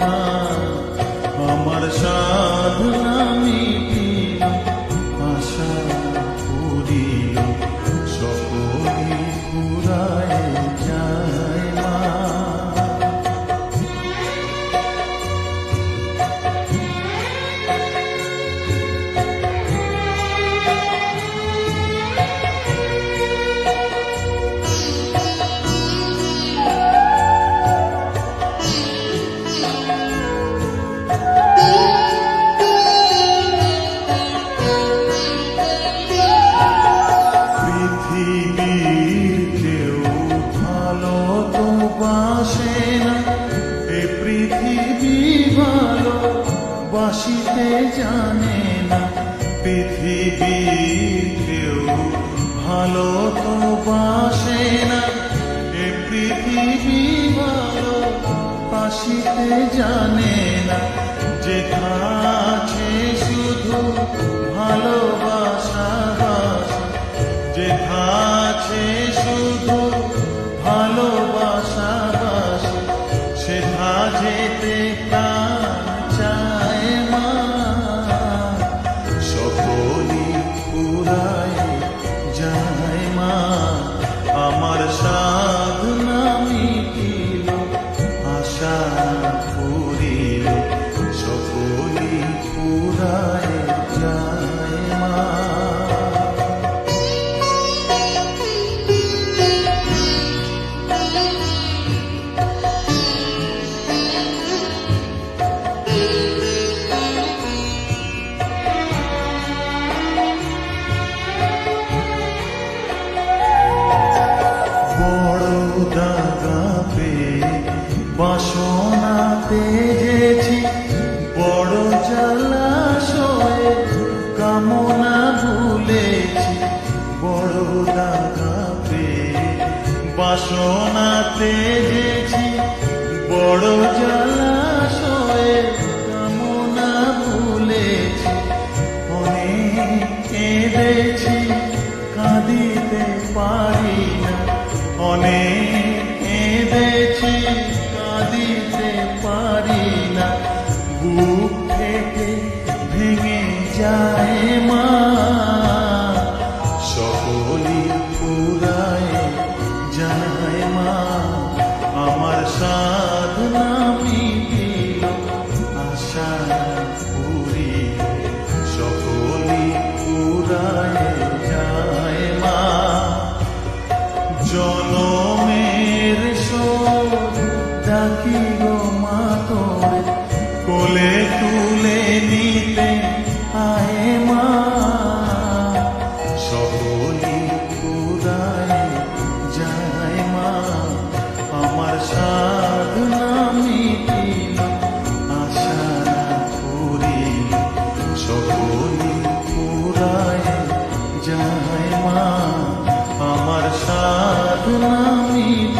মা, আমার সাধনা মিটিল, আশা পুরিল, সকলে পুরায় যায় মা। পৃথিবীর কেউ ভালো তো বাসে না, এ পৃথিবী ভালো বাসিতে জানে না। পৃথিবীর কেউ ভালো তো বাসে না, এ পৃথিবী ভালো বাসিতে জানে না। যেথা আছে শুধু ভালোবাসা বাসা, যেথা আছে শুধু ভালোবাসা বাসা, সেথা যেতে প্রাণ চায় মা। সকলি পুরায় যায় মা, আমার সাধনা মিটিল, আশা পুরিল, সকলি পুরায় যায় মা। বড় দাগা পেয়ে বাসনা তেজেছি, বড় জলাশয়ে কামনা ভুলেছি। বড় দাগা পেয়ে বাসনা তেজেছি, বড় জলাশয়ে কামনা ভুলেছি। অনেক কেঁদেছি, কাঁদিতে পারি না, অনেক কেঁদেছি, কাঁদিতে পারি না। বুক থেকে ভেঙে যায় মা, সকলি পুরায় যায় মা। আমার সাধনা মিটিল, আশা পুরিল, সকলি পুরায় যায় মা। জনমের শোধ ডাকি গো মা তোরে, কোলে তুলে নিতে আয় মা। সকলি পুরায় যায় মা, আমার সাধনা মিটিল, আশা পুরিল, সকলি পুরায় যায় মা। আমার সাধনা মিটিল,